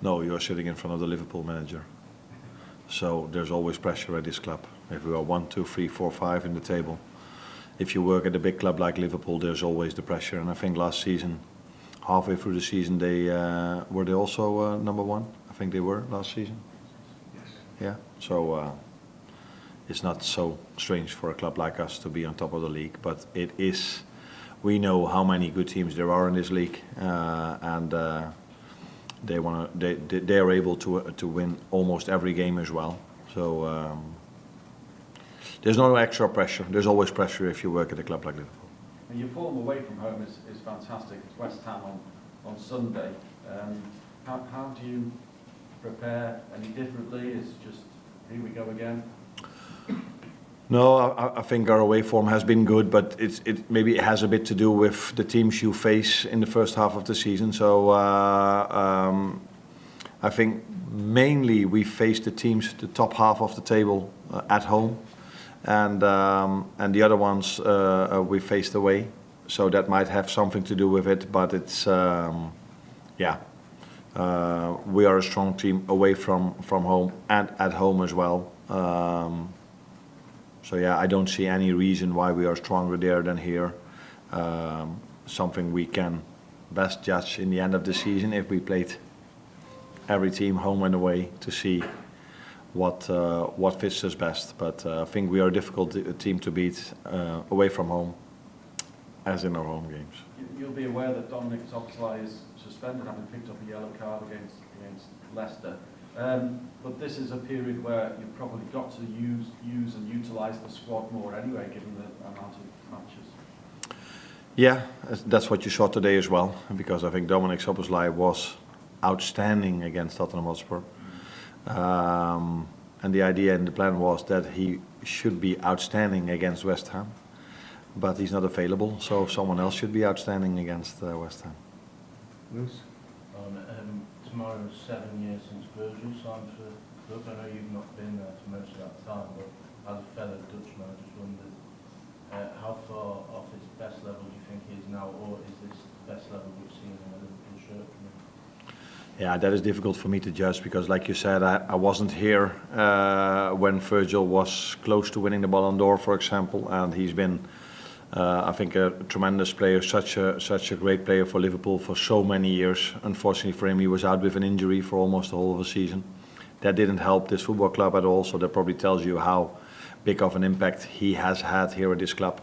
No, you're sitting in front of the Liverpool manager. So there's always pressure at this club. If we are 1, 2, 3, 4, 5 in the table, if you work at a big club like Liverpool, there's always the pressure. And I think last season, halfway through the season, were they also number 1? I think they were last season. Yes. Yeah. So it's not so strange for a club like us to be on top of the league, but it is. We know how many good teams there are in this league, and they are able to win almost every game as well. So there's no extra pressure. There's always pressure if you work at a club like Liverpool. And your form away from home is fantastic. It's West Ham on Sunday. How do you prepare any differently? Is it just here we go again? No, I think our away form has been good, but maybe it has a bit to do with the teams you face in the first half of the season. So I think mainly we face the teams, the top half of the table at home, and the other ones we faced away. So that might have something to do with it, but it's we are a strong team away from home and at home as well. So I don't see any reason why we are stronger there than here. Something we can best judge in the end of the season if we played every team home and away to see what fits us best. But I think we are a difficult team to beat away from home, as in our home games. You'll be aware that Dominic Szoboszlai is suspended, having picked up a yellow card against Leicester. But this is a period where you've probably got to use and utilise the squad more anyway, given the amount of matches. Yeah, that's what you saw today as well, because I think Dominic Szoboszlai was outstanding against Tottenham Hotspur. And the idea and the plan was that he should be outstanding against West Ham, but he's not available, so someone else should be outstanding against West Ham. Lewis? Tomorrow's 7 years since Virgil signed for the club. I know you've not been there for most of that time, but as a fellow Dutchman, I just wondered how far off his best level do you think he is now, or is this the best level we've seen in a Liverpool shirt from him? Yeah, that is difficult for me to judge because, like you said, I wasn't here when Virgil was close to winning the Ballon d'Or, for example, and he's been, I think, a tremendous player, such a great player for Liverpool for so many years. Unfortunately for him, he was out with an injury for almost the whole of the season. That didn't help this football club at all, so that probably tells you how big of an impact he has had here at this club.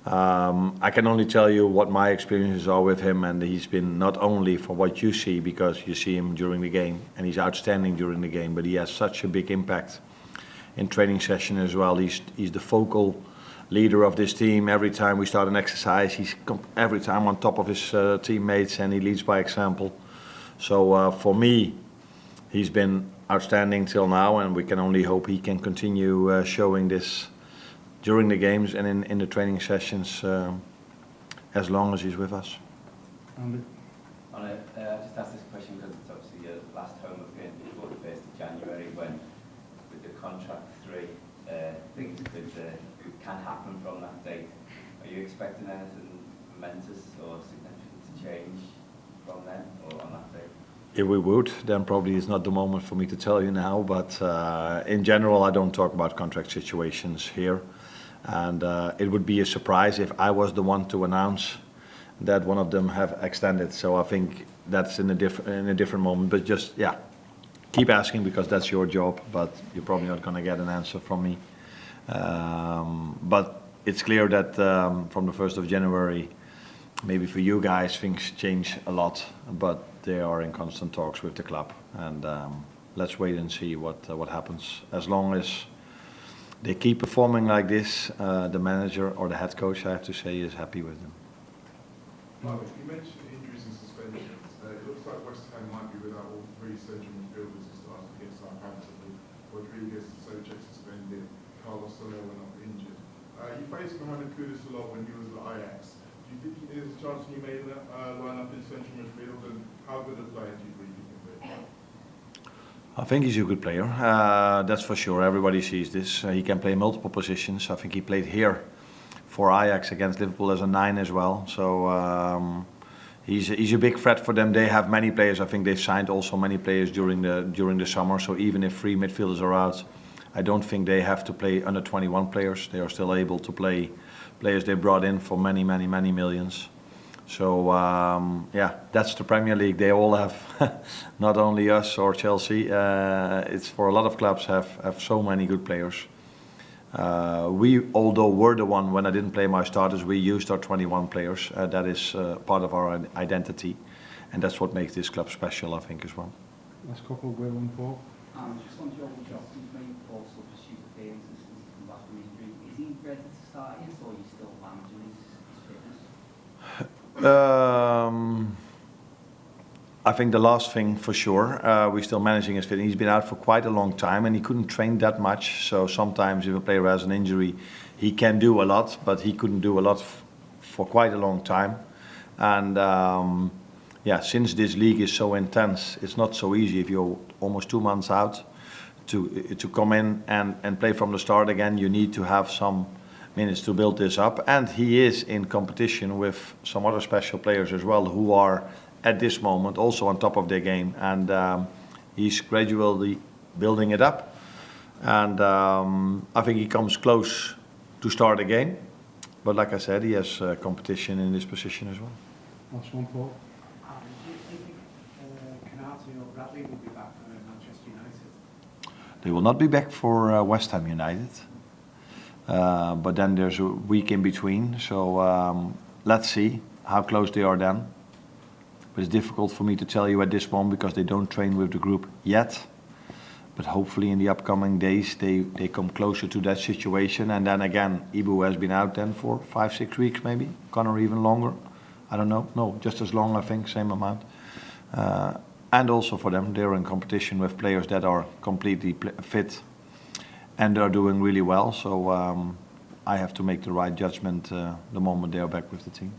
I can only tell you what my experiences are with him, and he's been not only for what you see, because you see him during the game, and he's outstanding during the game, but he has such a big impact in training session as well. He's the focal leader of this team. Every time we start an exercise, he's every time on top of his teammates, and he leads by example. So for me, he's been outstanding till now, and we can only hope he can continue showing this during the games and in the training sessions as long as he's with us. Andy? I just asked this question because it's obviously your last home game before the 1st of January, when with the contract 3, things can happen from that date. Are you expecting anything momentous or significant to change from then or on that date? If we would, then probably it's not the moment for me to tell you now, but in general I don't talk about contract situations here, and it would be a surprise if I was the one to announce that one of them have extended. So I think that's in a different moment, but just keep asking because that's your job, but you're probably not going to get an answer from me. But it's clear that from the 1st of January, maybe for you guys things change a lot, but they are in constant talks with the club, and let's wait and see what happens. As long as they keep performing like this, the manager or the head coach, I have to say, is happy with them. Marvin, you mentioned injuries and suspensions. It looks like West Ham might be without all 3 central midfielders who started against Southampton. Rodriguez and Sojek suspended. Carlos Soler went up injured. You faced Mohamed Kudus a lot when he was at Ajax. Do you think there's a chance you made that line up in central midfield, and how good a player do you think he can be? I think he's a good player, that's for sure. Everybody sees this. He can play multiple positions. I think he played here for Ajax against Liverpool as a 9 as well. So he's a big threat for them. They have many players. I think they've signed also many players during the summer. So even if 3 midfielders are out, I don't think they have to play under 21 players. They are still able to play players they brought in for many millions. So yeah, that's the Premier League. They all have, not only us or Chelsea. It's for a lot of clubs have so many good players. We, although were the one when I didn't play my starters, we used our 21 players. That is part of our identity, and that's what makes this club special, I think, as well. Last couple, Will and Paul. Just on Joel Johnson's main also pursued appearances since he come back from injury. Is he ready to start yet, or are you still managing his fitness? I think the last thing for sure, we're still managing his fitness. He's been out for quite a long time and he couldn't train that much. So sometimes if a player has an injury, he can do a lot, but he couldn't do a lot for quite a long time. And yeah, since this league is so intense, it's not so easy if you're almost 2 months out to come in and play from the start again. You need to have some minutes to build this up. And he is in competition with some other special players as well who are at this moment also on top of their game, and he's gradually building it up, and I think he comes close to start a game, but like I said, he has competition in this position as well. Last one, Paul. Do you think Canati or Bradley will be back for Manchester United? They will not be back for West Ham United, but then there's a week in between, so let's see how close they are then. But it's difficult for me to tell you at this moment because they don't train with the group yet. But hopefully in the upcoming days they come closer to that situation. And then again, Ibu has been out then for 5-6 weeks maybe. Connor even longer. I don't know. No, just as long, I think, same amount. And also for them, they're in competition with players that are completely fit and are doing really well. So I have to make the right judgment the moment they are back with the team.